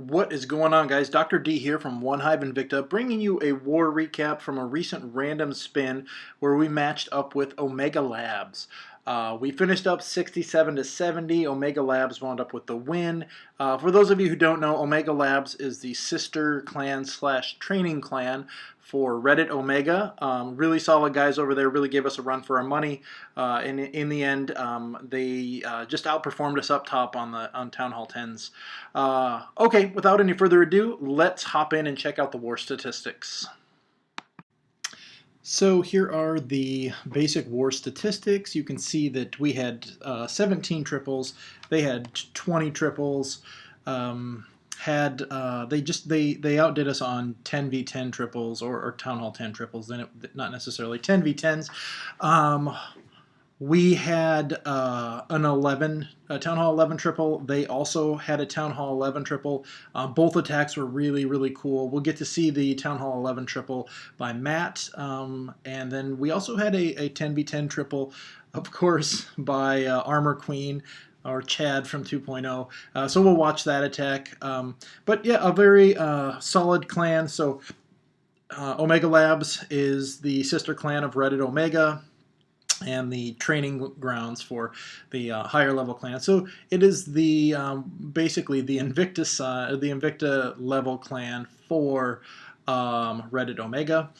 What is going on, guys? Dr. D here from OneHive Invicta, bringing you a war recap from a recent random spin where we matched up with Omega Labs. We finished up 67 to 70. Omega Labs wound up with the win. For those of you who don't know, Omega Labs is the sister clan slash training clan for Reddit Omega. Really solid guys over there, really gave us a run for our money. In the end, they just outperformed us up top on Town Hall 10s. Okay, without any further ado, let's hop in and check out the war statistics. So here are the basic war statistics. You can see that we had 17 triples. They had 20 triples. They outdid us on 10v10 triples or Town Hall 10 triples. Not necessarily 10v10s. We had a Town Hall 11 triple. They also had a Town Hall 11 triple. Both attacks were really, really cool. We'll get to see the Town Hall 11 triple by Matt. And then we also had a 10v10 triple, of course, by Armor Queen, or Chad from 2.0. So we'll watch that attack. But yeah, a very solid clan. So Omega Labs is the sister clan of Reddit Omega, and the training grounds for the higher level clan. So it is the basically the Invicta level clan for Reddit Omega.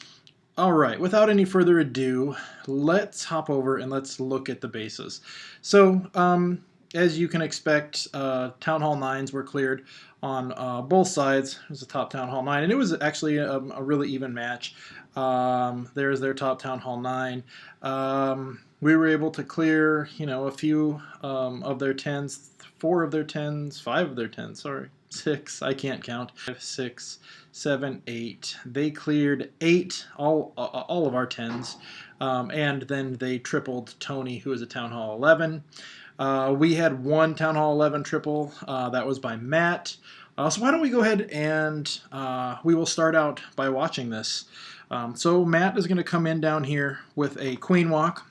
All right, without any further ado, let's hop over and let's look at the bases. So as you can expect, Town Hall 9s were cleared on both sides. It was a top Town Hall 9, and it was actually a really even match. There's their top Town Hall 9. We were able to clear, a few of their 10s, 4 of their 10s, 5 of their 10s, sorry, 6, I can't count. 5, 6, 7, 8. They cleared 8, all of our 10s, and then they tripled Tony, who is a Town Hall 11. We had one Town Hall 11 triple, that was by Matt. So why don't we go ahead and we will start out by watching this. So Matt is going to come in down here with a Queen Walk.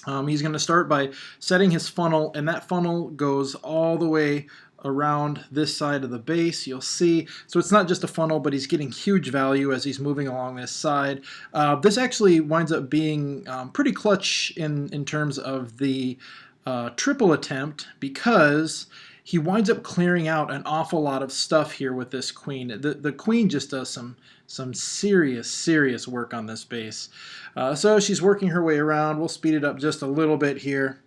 He's going to start by setting his funnel, and that funnel goes all the way around this side of the base. You'll see, so it's not just a funnel, but he's getting huge value as he's moving along this side. This actually winds up being pretty clutch in terms of the triple attempt, because he winds up clearing out an awful lot of stuff here with this queen. The queen just does some serious work on this base. So she's working her way around. We'll speed it up just a little bit here.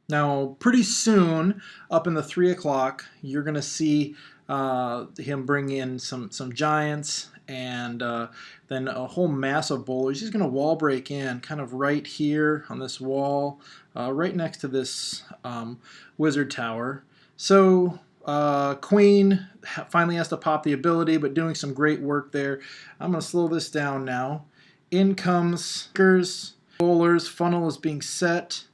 Now, pretty soon, up in the 3 o'clock, you're going to see him bring in some giants, and then a whole mass of bowlers. He's going to wall break in kind of right here on this wall, right next to this wizard tower. So Queen finally has to pop the ability, but doing some great work there. I'm going to slow this down now. In comes bowlers, funnel is being set.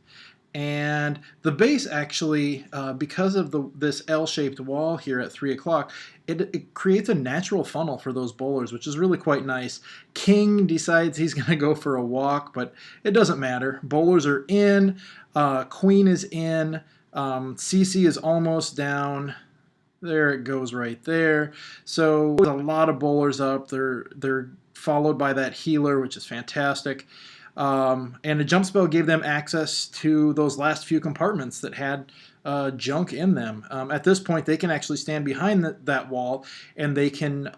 And the base actually, because of this L-shaped wall here at 3 o'clock, it creates a natural funnel for those bowlers, which is really quite nice. King decides he's going to go for a walk, but it doesn't matter. Bowlers are in. Queen is in. CC is almost down. There it goes right there. So there's a lot of bowlers up. They're followed by that healer, which is fantastic. And a jump spell gave them access to those last few compartments that had junk in them. At this point, they can actually stand behind that wall, and they can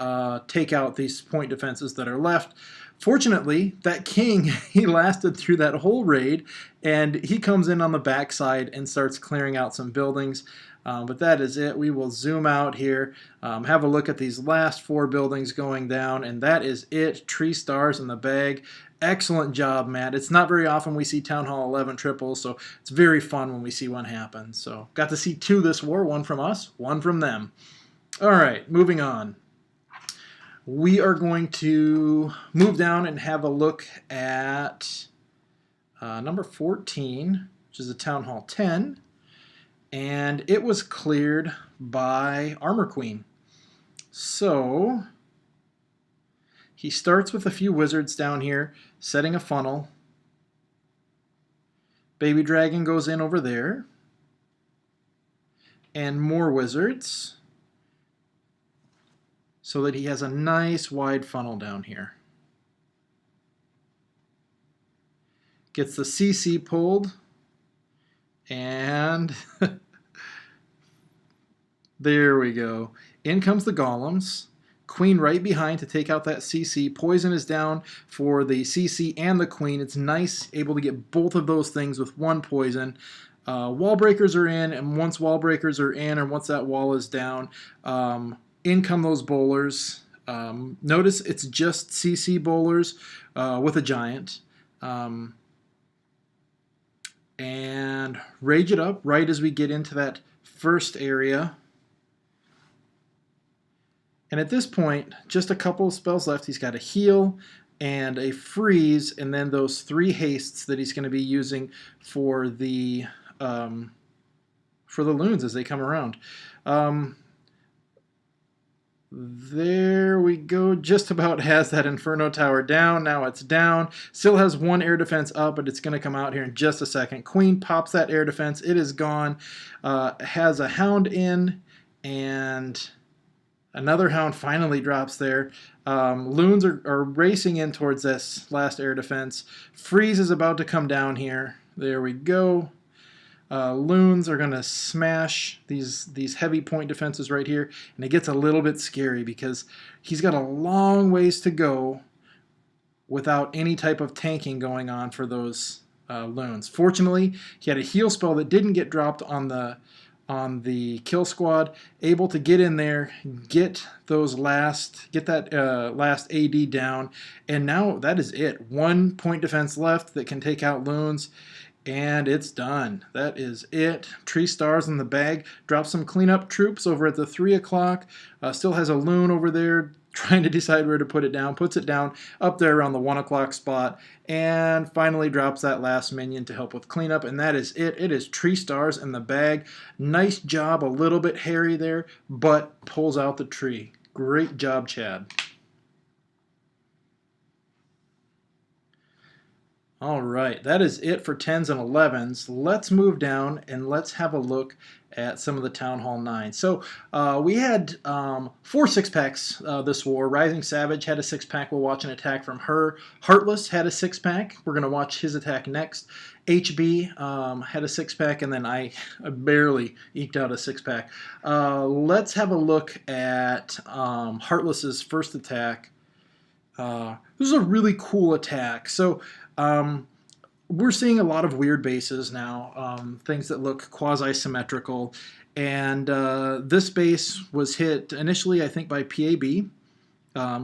take out these point defenses that are left. Fortunately, that king, he lasted through that whole raid, and he comes in on the backside and starts clearing out some buildings. But that is it. We will zoom out here, have a look at these last 4 buildings going down, and that is it. Tree stars in the bag. Excellent job, Matt. It's not very often we see Town Hall 11 triples, so it's very fun when we see one happen. So got to see 2 this war, 1 from us, 1 from them. All right, moving on. We are going to move down and have a look at number 14, which is a Town Hall 10. And it was cleared by Armor Queen. So he starts with a few wizards down here, setting a funnel. Baby Dragon goes in over there. and more wizards so that he has a nice wide funnel down here. Gets the CC pulled, and there we go. In comes the golems. Queen right behind to take out that CC. Poison is down for the CC and the queen. It's nice, able to get both of those things with one poison. Wall breakers are in, and once wall breakers are in, or once that wall is down, in come those bowlers. Notice it's just CC bowlers with a giant. And rage it up right as we get into that first area. And at this point, just a couple of spells left. He's got a heal and a freeze, and then those 3 hastes that he's going to be using for the loons as they come around. There we go. Just about has that Inferno Tower down. Now it's down. Still has 1 air defense up, but it's going to come out here in just a second. Queen pops that air defense. It is gone. Has a hound in, and another hound finally drops there. Loons are racing in towards this last air defense. Freeze is about to come down here. There we go. Loons are going to smash these heavy point defenses right here, and it gets a little bit scary because he's got a long ways to go without any type of tanking going on for those loons. Fortunately, he had a heal spell that didn't get dropped on the kill squad, able to get in there, get that last AD down, and now that is it. 1 point defense left that can take out loons, and it's done. That is it. Tree stars in the bag. Drops some cleanup troops over at the 3 o'clock. Still has a loon over there trying to decide where to put it down. Puts it down up there around the 1 o'clock spot, and finally drops that last minion to help with cleanup, and that is it. It is tree stars in the bag. Nice job. A little bit hairy there, but pulls out the tree. Great job, Chad. All right, that is it for 10s and 11s. Let's move down and let's have a look at some of the Town Hall 9. So we had 4 6-packs this war. Rising Savage had a 6-pack. We'll watch an attack from her. Heartless had a 6-pack. We're going to watch his attack next. HB had a 6-pack, and then I barely eked out a 6-pack. Let's have a look at Heartless's first attack. This is a really cool attack. So we're seeing a lot of weird bases now, things that look quasi-symmetrical, and this base was hit initially, I think, by PAB,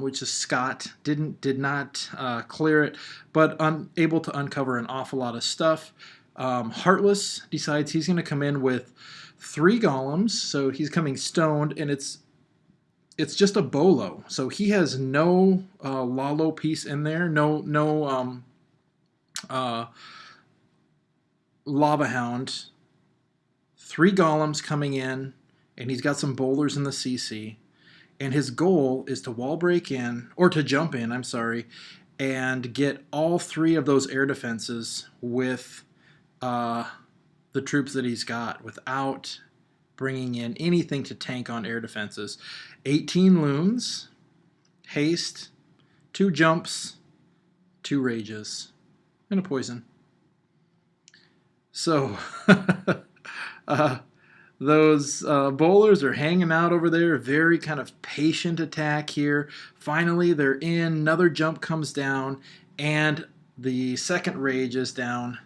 which is Scott. Did not clear it, but able to uncover an awful lot of stuff. Heartless decides he's going to come in with 3 golems, so he's coming stoned, and it's just a bolo, so he has no Lalo piece in there, no Lava Hound, 3 golems coming in, and he's got some bowlers in the CC, and his goal is to wall break in, or to jump in, I'm sorry, and get all 3 of those air defenses with the troops that he's got without bringing in anything to tank on air defenses. 18 loons, haste, 2 jumps, 2 rages, and a poison. So those bowlers are hanging out over there. Very kind of patient attack here. Finally, they're in. Another jump comes down, and the second rage is down.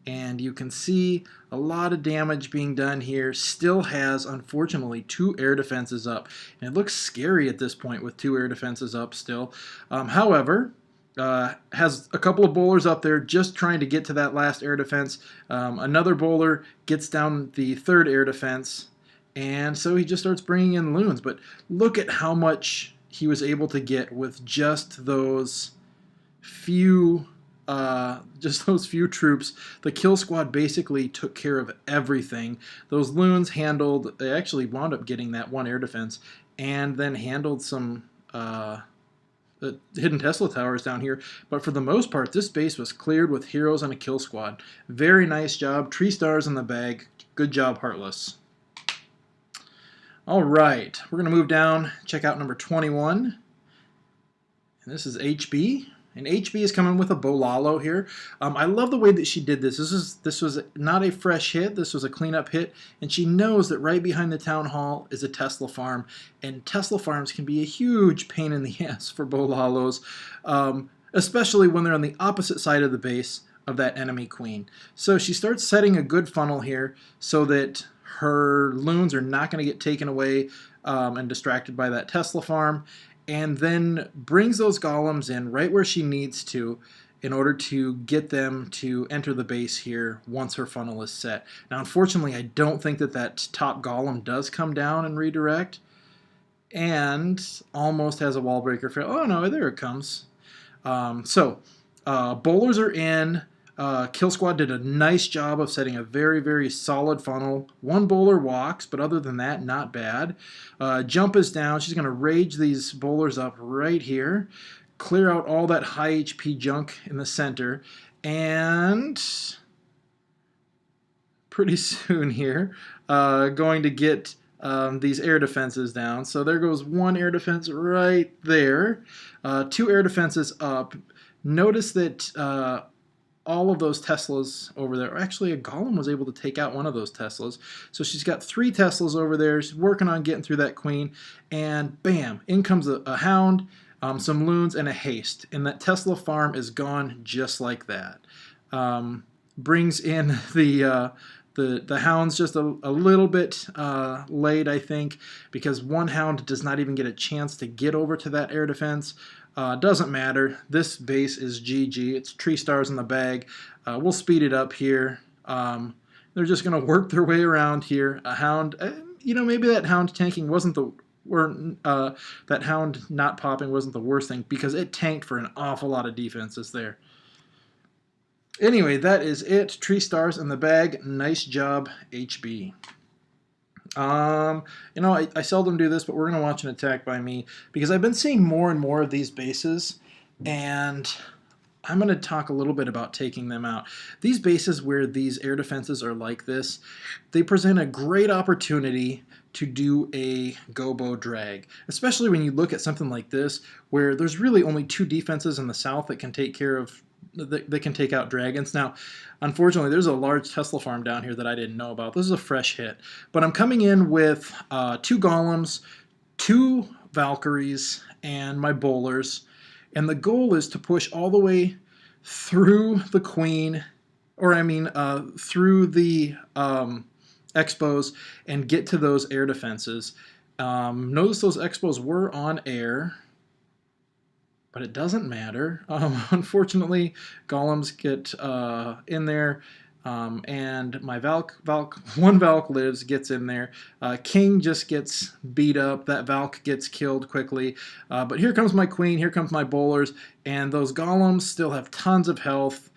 And you can see a lot of damage being done here. Still has, unfortunately, 2 air defenses up. And it looks scary at this point with 2 air defenses up still. However, has a couple of bowlers up there just trying to get to that last air defense. Another bowler gets down the 3rd air defense, and so he just starts bringing in loons. But look at how much he was able to get with just those few troops. The kill squad basically took care of everything. Those loons handled, they actually wound up getting that 1 air defense, and then handled some hidden Tesla towers down here, but for the most part, this base was cleared with heroes and a kill squad. Very nice job. Tree stars in the bag. Good job, Heartless. All right, we're going to move down, check out number 21. And this is HB. And HB is coming with a Bolalo here. I love the way that she did this. This was not a fresh hit. This was a cleanup hit. And she knows that right behind the town hall is a Tesla farm. And Tesla farms can be a huge pain in the ass for Bolalos, especially when they're on the opposite side of the base of that enemy queen. So she starts setting a good funnel here so that her loons are not going to get taken away and distracted by that Tesla farm, and then brings those golems in right where she needs to in order to get them to enter the base here once her funnel is set. Now, unfortunately, I don't think that that top golem does come down and redirect, and almost has a wall breaker fail. Oh no, there it comes. Bowlers are in. Kill Squad did a nice job of setting a very, very solid funnel. One bowler walks, but other than that, not bad. Jump is down. She's going to rage these bowlers up right here. Clear out all that high HP junk in the center. And pretty soon here, going to get these air defenses down. So there goes one air defense right there. Two air defenses up. Notice that all of those Teslas over there, actually a golem was able to take out one of those Teslas. So she's got 3 Teslas over there. She's working on getting through that queen, and bam, in comes a hound, some loons, and a haste. And that Tesla farm is gone just like that. Brings in the hound's just a little bit late, I think, because one hound does not even get a chance to get over to that air defense. Doesn't matter. This base is GG. It's tree stars in the bag. We'll speed it up here. They're just going to work their way around here. A hound, maybe that hound tanking wasn't that hound not popping wasn't the worst thing, because it tanked for an awful lot of defenses there. Anyway, that is it. Tree stars in the bag. Nice job, HB. I seldom do this, but we're going to watch an attack by me because I've been seeing more and more of these bases, and I'm going to talk a little bit about taking them out. These bases where these air defenses are like this, they present a great opportunity to do a gobo drag, especially when you look at something like this where there's really only 2 defenses in the south that can take care of that can take out dragons. Now, unfortunately, there's a large Tesla farm down here that I didn't know about. This is a fresh hit. But I'm coming in with 2 golems, 2 Valkyries, and my bowlers. And the goal is to push all the way through the queen, through the expos, and get to those air defenses. Notice those expos were on air, but it doesn't matter. Unfortunately, golems get in there, and my one Valk lives, gets in there. King just gets beat up. That Valk gets killed quickly. But here comes my queen, here comes my bowlers, and those golems still have tons of health.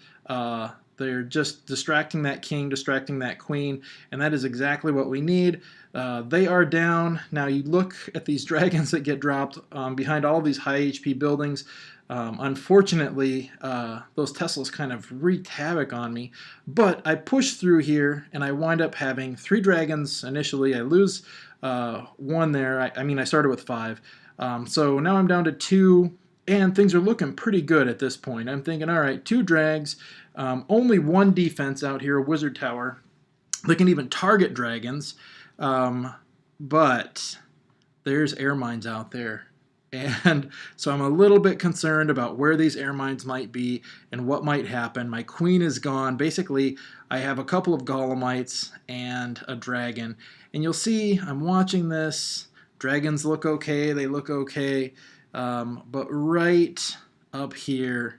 They're just distracting that king, distracting that queen, and that is exactly what we need. They are down. Now you look at these dragons that get dropped behind all these high HP buildings. Unfortunately, those Teslas kind of wreaked havoc on me, but I push through here and I wind up having 3 dragons initially. I lose 1 there. I started with 5. So now I'm down to 2, and things are looking pretty good at this point. I'm thinking, all right, 2 drags, only 1 defense out here, a wizard tower. They can even target dragons. But there's air mines out there, and so I'm a little bit concerned about where these air mines might be and what might happen. My queen is gone. Basically, I have a couple of golemites and a dragon, and you'll see I'm watching this. Dragons look okay. They look okay, but right up here,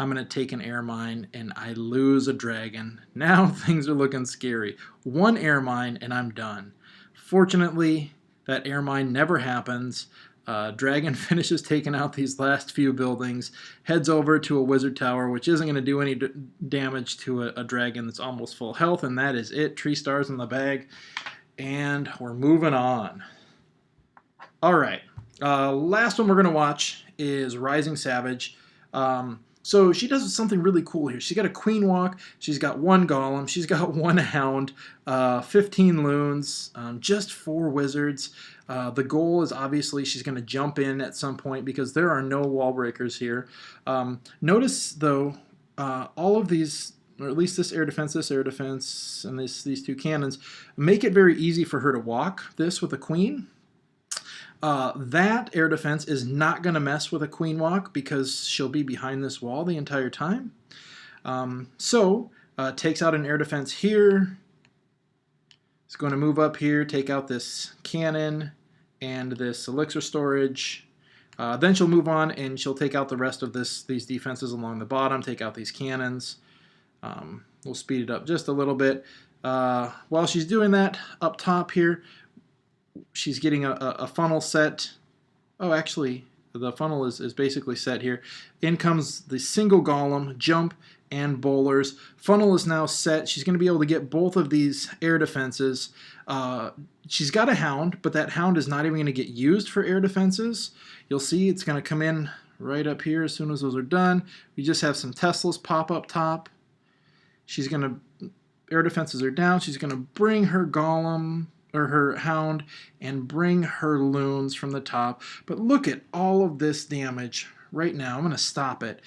I'm going to take an air mine, and I lose a dragon. Now things are looking scary. 1 air mine, and I'm done. Fortunately, that air mine never happens. Dragon finishes taking out these last few buildings, heads over to a wizard tower, which isn't going to do any damage to a dragon that's almost full health, and that is it. Tree stars in the bag, and we're moving on. All right, last one we're going to watch is Rising Savage. So she does something really cool here. She's got a queen walk, she's got one golem, she's got one hound, 15 loons, just 4 wizards. The goal is obviously she's going to jump in at some point because there are no wall breakers here. Notice though, all of these, or at least this air defense, and these 2 cannons, make it very easy for her to walk this with a queen. That air defense is not going to mess with a queen walk because she'll be behind this wall the entire time. Takes out an air defense here. It's going to move up here, take out this cannon and this elixir storage. Then she'll move on and she'll take out the rest of these defenses along the bottom, take out these cannons. We'll speed it up just a little bit. While she's doing that, up top here, she's getting a funnel set. Oh, actually, the funnel is basically set here. In comes the single golem, jump, and bowlers. Funnel is now set. She's going to be able to get both of these air defenses. She's got a hound, but that hound is not even going to get used for air defenses. You'll see it's going to come in right up here as soon as those are done. We just have some Teslas pop up top. She's going to, air defenses are down. She's going to bring her golem, or her hound, and bring her loons from the top. But look at all of this damage right now. I'm going to stop it.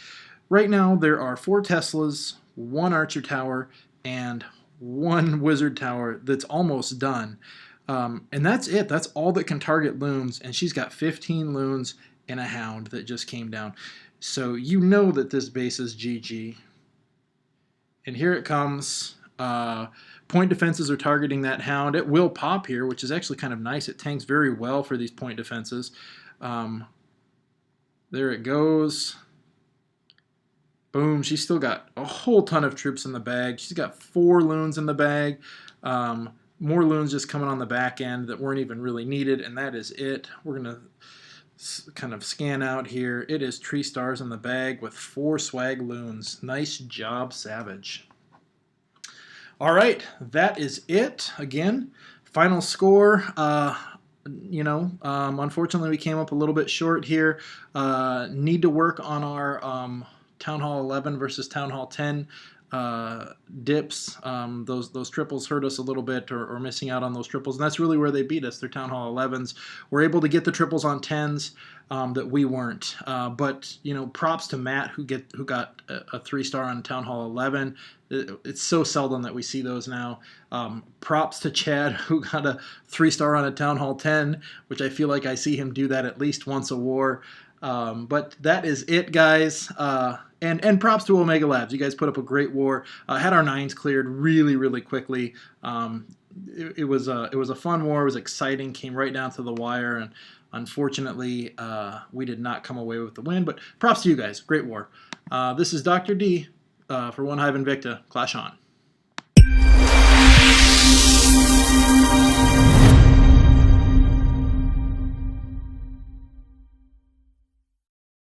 Right now there are 4 Teslas, 1 archer tower, and 1 wizard tower that's almost done. And that's it. That's all that can target loons, and she's got 15 loons and a hound that just came down. So you know that this base is GG. And here it comes. Point defenses are targeting that hound. It will pop here, which is actually kind of nice. It tanks very well for these point defenses. There it goes. Boom. She's still got a whole ton of troops in the bag. She's got 4 loons in the bag. More loons just coming on the back end that weren't even really needed, and that is it. We're going to kind of scan out here. It is Tree Stars in the bag with 4 swag loons. Nice job, Savage. All right, that is it. Again, final score. Unfortunately, we came up a little bit short here. Need to work on our Town Hall 11 versus Town Hall 10 dips. Those triples hurt us a little bit, or missing out on those triples, and that's really where they beat us. Their Town Hall 11s. We're able to get the triples on 10s that we weren't. But props to Matt who got a 3-star on Town Hall 11. It's so seldom that we see those now. Props to Chad who got a 3-star on a Town Hall 10, which I feel like I see him do that at least once a war. But that is it, guys. And props to Omega Labs. You guys put up a great war. Had our 9s cleared really, really quickly. It was a fun war. It was exciting. Came right down to the wire, and unfortunately, we did not come away with the win. But props to you guys. Great war. This is Dr. D for OneHive Invicta. Clash on.